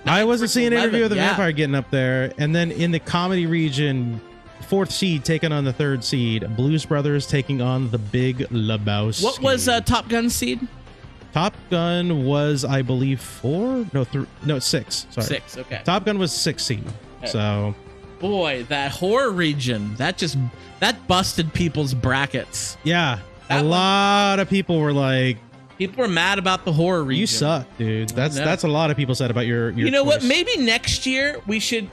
I wasn't seeing Interview with the Vampire getting up there. And then in the comedy region, 4th seed taking on the 3rd seed. Blues Brothers taking on the Big Lebowski. What was Top Gun seed? Top Gun was, I believe, 4? No, 6. Sorry. 6, okay. Top Gun was 6 seed. Okay. So, boy, that horror region, that busted people's brackets. yeah. That a lot of people were like, people were mad about the horror region. you suck, dude. That's a lot of people said about your You know choice. what? Maybe next year we should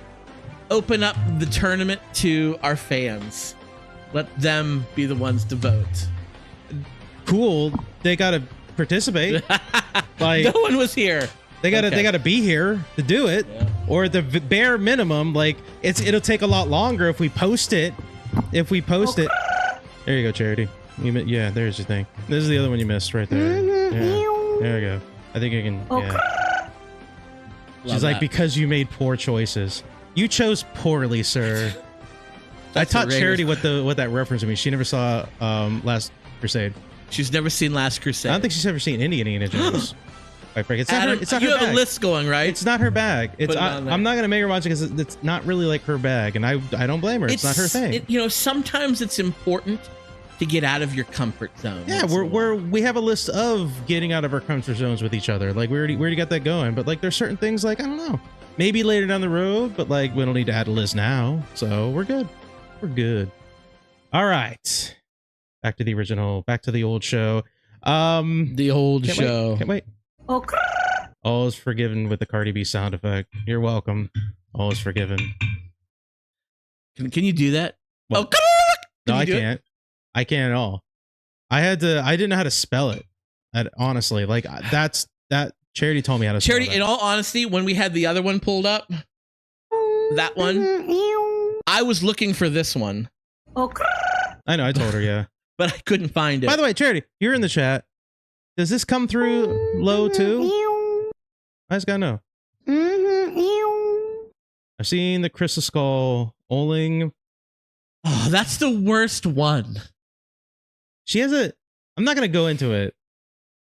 open up the tournament to our fans. Let them be the ones to vote. Cool. They got to participate. Like, no one was here. They gotta be here to do it, or at the bare minimum, like it'll take a lot longer if we post it. If we post it, there you go, Charity. Yeah, there's your thing. This is the other one you missed right there. Yeah. There we go. I think you can. Yeah. She's like, because you made poor choices. You chose poorly, sir. I taught Charity what that reference means. She never saw Last Crusade. She's never seen Last Crusade. I don't think she's ever seen any Indiana Jones. It's not Adam, her, it's not you her have bag. a list going, right? It's not her bag. I'm not gonna make her watch it because it's not really like her bag, and I don't blame her. It's not her thing. Sometimes it's important to get out of your comfort zone. Yeah, we have a list of getting out of our comfort zones with each other. Like we already got that going. But like there's certain things like I don't know, maybe later down the road. But like we don't need to add a list now, so we're good. We're good. All right, back to the original. Back to the old show. The old show. Can't wait. Okay. All is forgiven with the Cardi B sound effect. You're welcome. All is forgiven. Can you do that? Well, no, I can't. I can't at all. I didn't know how to spell it. Honestly, like that Charity told me how to spell Charity, in all honesty, when we had the other one pulled up, that one, I was looking for this one. Okay. I know, I told her, yeah. But I couldn't find it. By the way, Charity, you're in the chat. Does this come through low too? I just gotta know. I've seen the Crystal Skull Oling. Oh, that's the worst one. She has I'm not gonna go into it,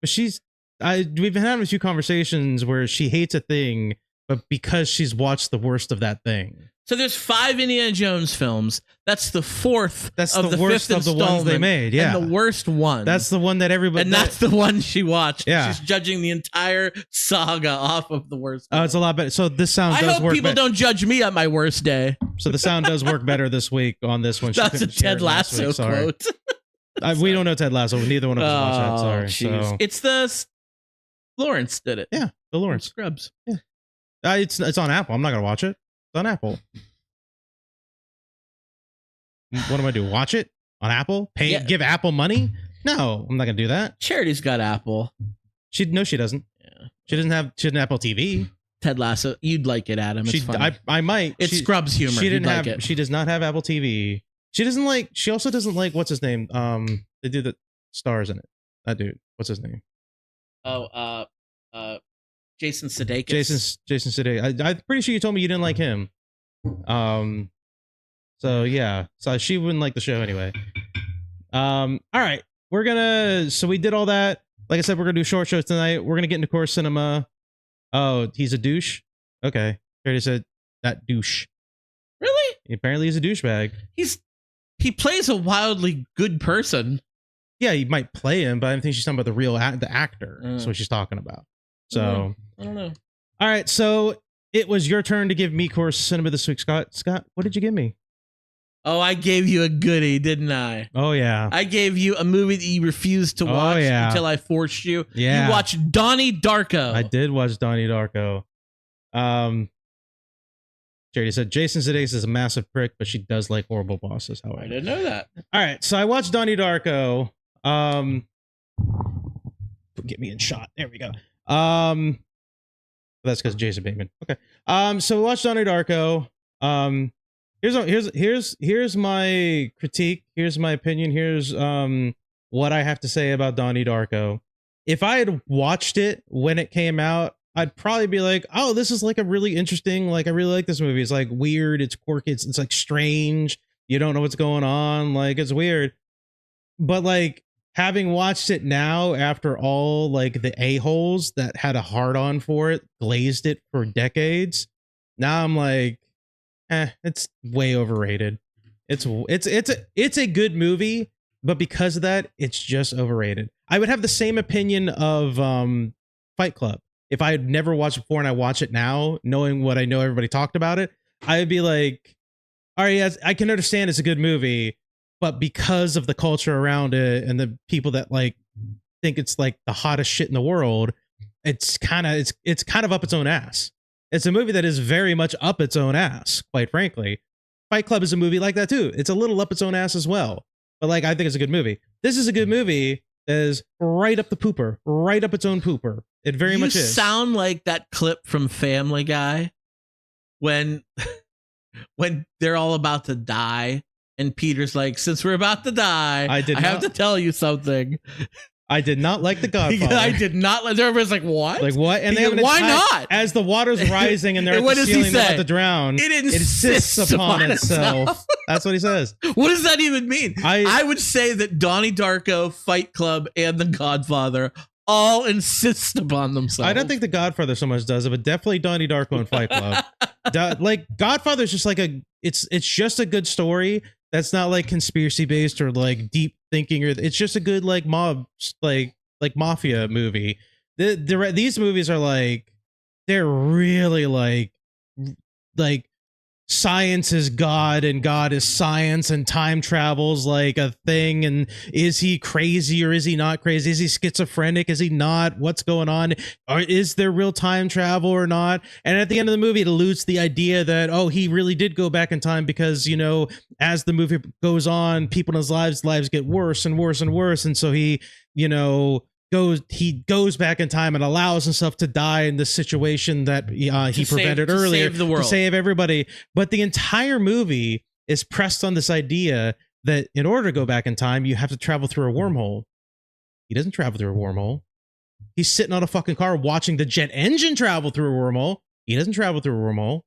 but we've been having a few conversations where she hates a thing, but because she's watched the worst of that thing. So there's 5 Indiana Jones films. That's the 4th. That's of the worst fifth of the ones they made. Yeah, and the worst one. That's the one that everybody. And that's the one she watched. Yeah, she's judging the entire saga off of the worst. Oh, it's a lot better. So this sound does work. I hope people don't judge me at my worst day. So the sound does work better this week on this one. That's a Ted Lasso quote. We don't know Ted Lasso. Neither one of us watched that. Sorry. Geez. So. It's the Lawrence did it. Yeah, the Lawrence Scrubs. Yeah, it's on Apple. I'm not gonna watch it. It's on Apple. What am I do? Watch it on Apple? Give Apple money? No, I'm not gonna do that. Charity's got Apple. She doesn't. Yeah. She doesn't have Apple TV. Ted Lasso. You'd like it, Adam. It's funny. I might. It's Scrubs humor. She didn't have. She does not have Apple TV. She doesn't like. She also doesn't like. What's his name? They do the stars in it. That dude. What's his name? Oh, Jason Sudeikis. Jason Sudeikis. I'm pretty sure you told me you didn't like him. So yeah. So she wouldn't like the show anyway. All right. So we did all that. Like I said, we're gonna do short shows tonight. We're gonna get into core cinema. Oh, he's a douche. Okay. Already said that douche. Really? Apparently he's a douchebag. He plays a wildly good person. Yeah, he might play him, but I don't think she's talking about the actor. That's what she's talking about. So I don't know. All right, so it was your turn to give me core cinema this week, Scott. Scott, what did you give me? Oh, I gave you a goodie, didn't I? Oh yeah. I gave you a movie that you refused to watch until I forced you. Yeah. You watched Donnie Darko. I did watch Donnie Darko. Jerry said Jason Sudeikis is a massive prick, but she does like horrible bosses. However, I didn't know that. All right, so I watched Donnie Darko. Get me in shot. There we go. That's because Jason Bateman. Okay. So we watched Donnie Darko. Here's my critique. Here's my opinion. Here's what I have to say about Donnie Darko. If I had watched it when it came out, I'd probably be like, oh, this is like a really interesting, like, I really like this movie. It's like weird, it's quirky, it's like strange. You don't know what's going on. Like, it's weird. But like, having watched it now after all like the a-holes that had a hard on for it, glazed it for decades, now I'm like, it's way overrated. It's a good movie, but because of that, it's just overrated. I would have the same opinion of Fight Club. If I had never watched it before and I watch it now, knowing what I know everybody talked about it, I would be like, all right, yes, I can understand it's a good movie, but because of the culture around it and the people that like think it's like the hottest shit in the world, it's kind of up its own ass. It's a movie that is very much up its own ass, quite frankly. Fight Club is a movie like that too. It's a little up its own ass as well. But like, I think it's a good movie. This is a good movie that is right up the pooper, right up its own pooper. It very much is. You sound like that clip from Family Guy when they're all about to die and Peter's like, since we're about to die, I have to tell you something. I did not like The Godfather. I did not like. Everybody's like, what? Like what? And then why not? As the water's rising and they're at the ceiling about to drown, it insists upon itself. That's what he says. What does that even mean? I would say that Donnie Darko, Fight Club, and The Godfather all insist upon themselves. I don't think The Godfather so much does it, but definitely Donnie Darko and Fight Club. Like Godfather's just like it's just a good story. That's not like conspiracy based or like deep thinking, or it's just a good like mob like mafia movie. These movies are like, they're really like science is God and God is science and time travel's like a thing, and is he crazy or is he not crazy? Is he schizophrenic? Is he not? What's going on? Or is there real time travel or not? And at the end of the movie, it alludes to the idea that, oh, he really did go back in time because, you know, as the movie goes on, people in his lives get worse and worse and worse, and so he, you know, goes back in time and allows himself to die in the situation that he prevented earlier to save everybody. But the entire movie is pressed on this idea that in order to go back in time, you have to travel through a wormhole. He doesn't travel through a wormhole. He's sitting on a fucking car watching the jet engine travel through a wormhole. He doesn't travel through a wormhole.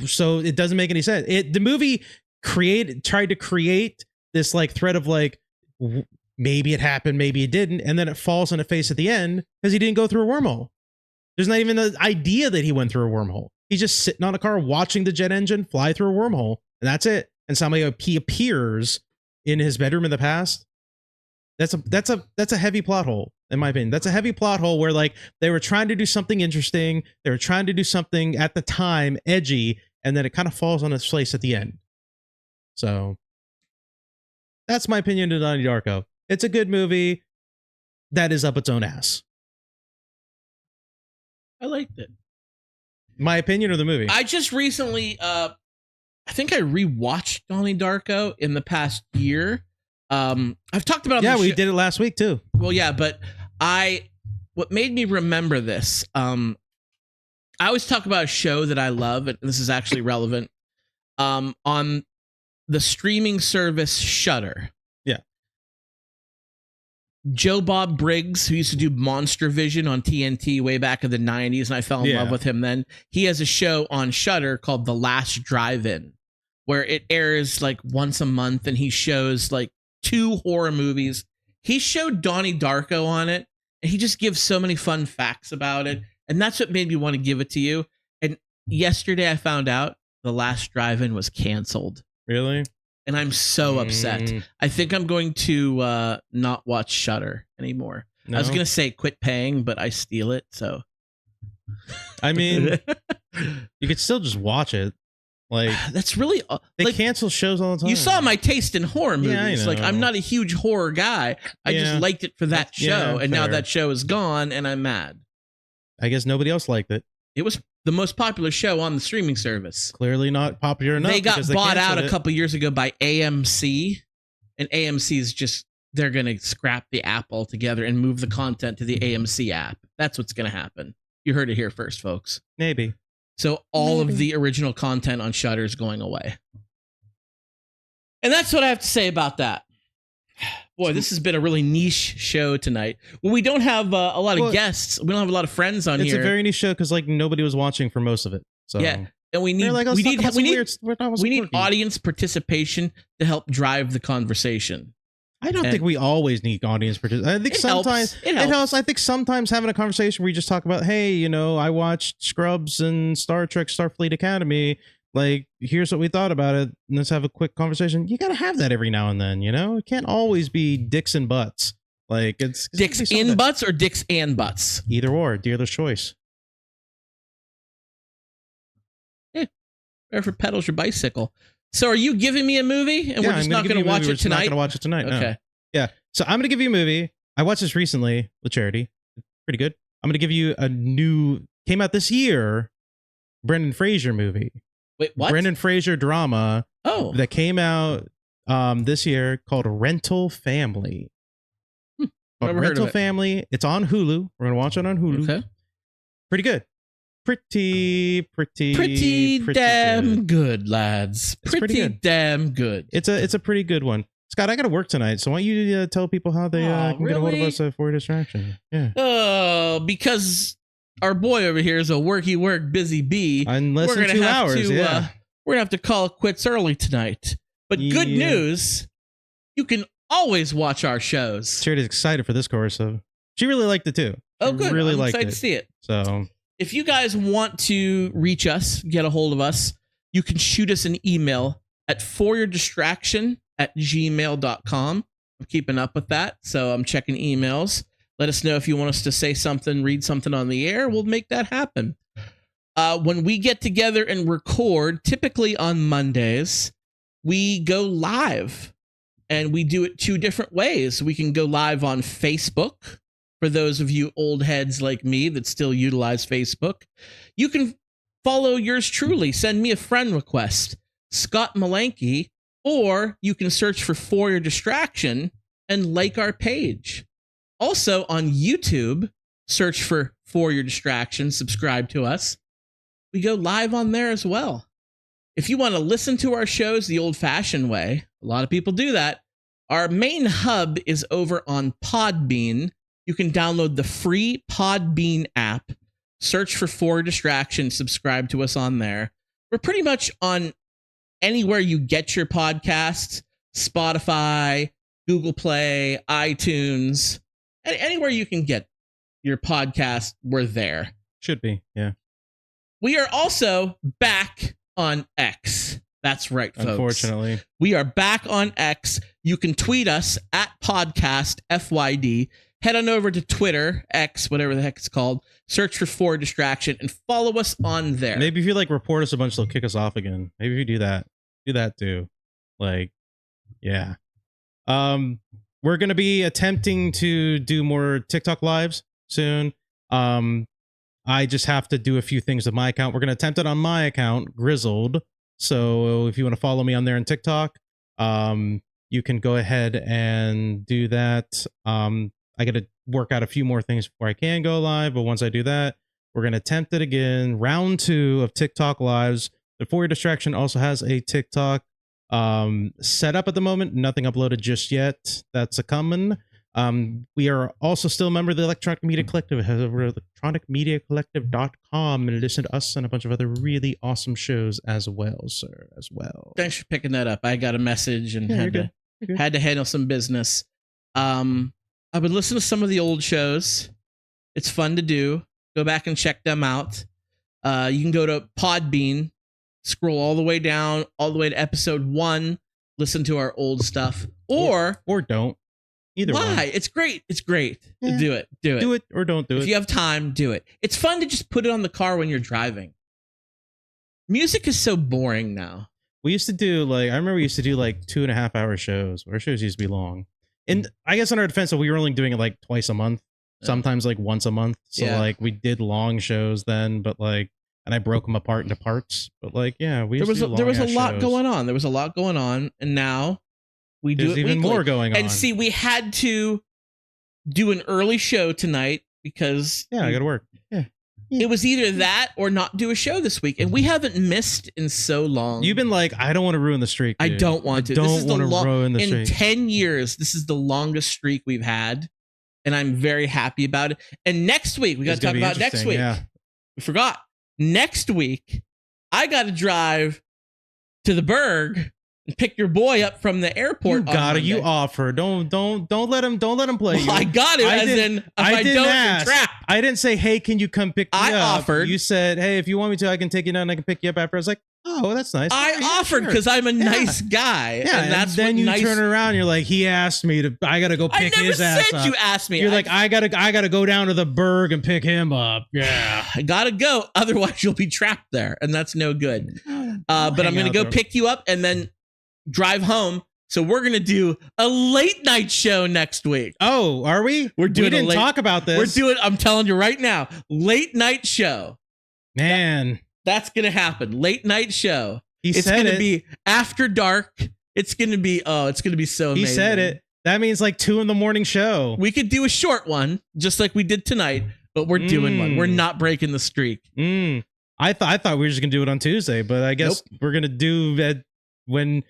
So it doesn't make any sense. The movie tried to create this like thread of like, maybe it happened, maybe it didn't, and then it falls on the face at the end because he didn't go through a wormhole. There's not even the idea that he went through a wormhole. He's just sitting on a car watching the jet engine fly through a wormhole, and that's it. And somebody, he appears in his bedroom in the past. That's a heavy plot hole, in my opinion. That's a heavy plot hole where like they were trying to do something interesting, they were trying to do something at the time edgy, and then it kind of falls on its face at the end. So that's my opinion of Donnie Darko. It's a good movie that is up its own ass. I liked it. My opinion of the movie. I just recently, I think I rewatched Donnie Darko in the past year. I've talked about it. Yeah, we did it last week too. Well, yeah, but what made me remember this, I always talk about a show that I love, and this is actually relevant, on the streaming service Shudder. Joe Bob Briggs, who used to do Monster Vision on TNT way back in the 90s, and I fell in love with him then. He has a show on Shudder called The Last Drive-In, where it airs like once a month, and he shows like 2 horror movies. He showed Donnie Darko on it, and he just gives so many fun facts about it, and that's what made me want to give it to you. And yesterday I found out The Last Drive-In was canceled. Really? And I'm so upset. I think I'm going to not watch Shudder anymore. No? I was going to say quit paying, but I steal it. So, I mean, you could still just watch it. Like that's really they like, cancel shows all the time. You saw my taste in horror movies. Yeah, like I'm not a huge horror guy. I just liked it for that show, and now that show is gone, and I'm mad. I guess nobody else liked it. It was the most popular show on the streaming service. Clearly not popular enough. They got bought out a couple years ago by AMC, and AMC is just, they're going to scrap the app altogether and move the content to the AMC app. That's what's going to happen. You heard it here first, folks. Maybe. So all of the original content on Shudder is going away. And that's what I have to say about that. Boy, this has been a really niche show tonight. Well, we don't have a lot of guests. We don't have a lot of friends on here. It's a very niche show because like nobody was watching for most of it. So yeah, and we need audience participation to help drive the conversation. I don't think we always need audience participation. I think sometimes it helps. I think sometimes having a conversation where you just talk about, hey, you know, I watched Scrubs and Star Trek Starfleet Academy. Like, here's what we thought about it. And let's have a quick conversation. You got to have that every now and then, you know? It can't always be dicks and butts. Like, it's dicks in butts or dicks and butts? Either or. Dealer's choice. Yeah. Whoever pedals your bicycle. So are you giving me a movie? And we're just not going to watch it tonight? We're not going to watch it tonight. Okay. No. Yeah. So I'm going to give you a movie. I watched this recently with Charity. Pretty good. I'm going to give you a new, came out this year, Brendan Fraser movie. Wait, what? Brendan Fraser drama. Oh. That came out this year called Rental Family. Never heard of it. Family. It's on Hulu. We're going to watch it on Hulu. Okay. Pretty good. Pretty damn good, lads. It's pretty good. Damn good. It's a pretty good one. Scott, I got to work tonight, so why don't you tell people how they can get a hold of us for your distraction? Yeah. Oh, because our boy over here is a work, busy bee. In less than 2 hours, we're gonna have to call it quits early tonight. But good news, you can always watch our shows. Charity's excited for this course, so she really liked it too. Oh, good. Really I'm excited to see it. So, if you guys want to reach us, get a hold of us, you can shoot us an email at foryourdistraction@gmail.com. I'm keeping up with that, so I'm checking emails. Let us know if you want us to say something, read something on the air. We'll make that happen. When we get together and record, typically on Mondays, we go live. And we do it 2 different ways. We can go live on Facebook. For those of you old heads like me that still utilize Facebook, you can follow yours truly. Send me a friend request, Scott Malenke, or you can search for Your Distraction and like our page. Also on YouTube, search for Your Distraction, subscribe to us. We go live on there as well. If you want to listen to our shows the old-fashioned way, a lot of people do that. Our main hub is over on Podbean. You can download the free Podbean app, search for Your Distraction, subscribe to us on there. We're pretty much on anywhere you get your podcasts, Spotify, Google Play, iTunes, anywhere you can get your podcast, we're there. Should be, yeah. We are also back on X. That's right, folks. Unfortunately. We are back on X. You can tweet us at podcast FYD. Head on over to Twitter, X, whatever the heck it's called. Search for Distraction and follow us on there. Maybe if you like report us a bunch, they'll kick us off again. Maybe if you do that too. Like, yeah. We're going to be attempting to do more TikTok lives soon. I just have to do a few things with my account. We're going to attempt it on my account, Grizzled. So if you want to follow me on there on TikTok, you can go ahead and do that. I got to work out a few more things before I can go live. But once I do that, we're going to attempt it again. Round 2 of TikTok lives. The For Your Distraction also has a TikTok set up at the moment. Nothing uploaded just yet. That's a coming. We are also still a member of the Electronic Media Collective. Head over to electronicmediacollective.com and listen to us and a bunch of other really awesome shows as well, sir, as well. Thanks for picking that up. I got a message and had to handle some business. I would listen to some of the old shows. It's fun to do. Go back and check them out. You can go to Podbean, scroll all the way down, all the way to episode 1, listen to our old stuff, or don't. Either why? one. It's great. It's great. Yeah. Do it. Do it or don't do it. If you have time, do it. It's fun to just put it on the car when you're driving. Music is so boring now. We used to do I remember we used to do 2.5 hour shows. Our shows used to be long. And I guess in our defense, we were only doing it twice a month, sometimes once a month. So we did long shows then, but and I broke them apart into parts. But there was a lot going on. There was a lot going on, and now we do it even weekly. More going on. And see, we had to do an early show tonight because I got to work. Yeah. It was either that or not do a show this week, and we haven't missed in so long. You've been like, I don't want to ruin the streak. I dude. don't want to. Don't want to ruin the in streak. 10 years, this is the longest streak we've had, and I'm very happy about it. And next week, we got to talk about next week. Yeah. We forgot. Next week, I got to drive to the Berg and pick your boy up from the airport. You offer. Don't let him play you. I got it. If I don't, you're trapped. I didn't say, hey, can you come pick me up? I offered. You said, hey, if you want me to, I can take you down and I can pick you up after. I was like, oh, that's nice. I offered because I'm a nice guy. Yeah, and that's then you nice... turn around, you're like, he asked me to. I gotta go pick his ass up. I never said you asked me. You're like, I gotta go down to the Berg and pick him up. Yeah, I gotta go. Otherwise, you'll be trapped there, and that's no good. But I'm gonna go pick you up and then drive home. So we're gonna do a late night show next week. Oh, are we? We didn't talk about this. We're doing. I'm telling you right now, late night show. Man, that's gonna happen. Late night show. It's gonna be after dark. It's gonna be so amazing. He said it. That means like 2 a.m. show. We could do a short one, just like we did tonight, but we're doing one. We're not breaking the streak. I thought we were just gonna do it on Tuesday, but I guess we're gonna do that when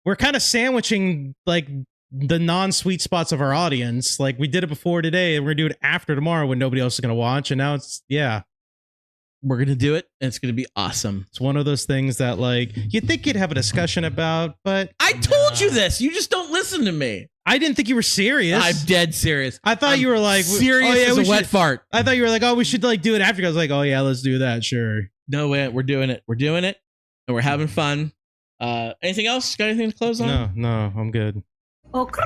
we're kind of sandwiching like the non-sweet spots of our audience. Like we did it before today, and we're gonna do it after tomorrow when nobody else is gonna watch. And now we're gonna do it, and it's gonna be awesome. It's one of those things that like you think you'd have a discussion about, but I told you this. You just don't listen to me. I didn't think you were serious. I'm dead serious. I thought you were like serious as a wet fart. I thought you were like, oh, we should like do it after. I was like, oh yeah, let's do that. Sure. No way. We're doing it. We're doing it, and we're having fun. Anything else? Got anything to close on? No, I'm good. Okay.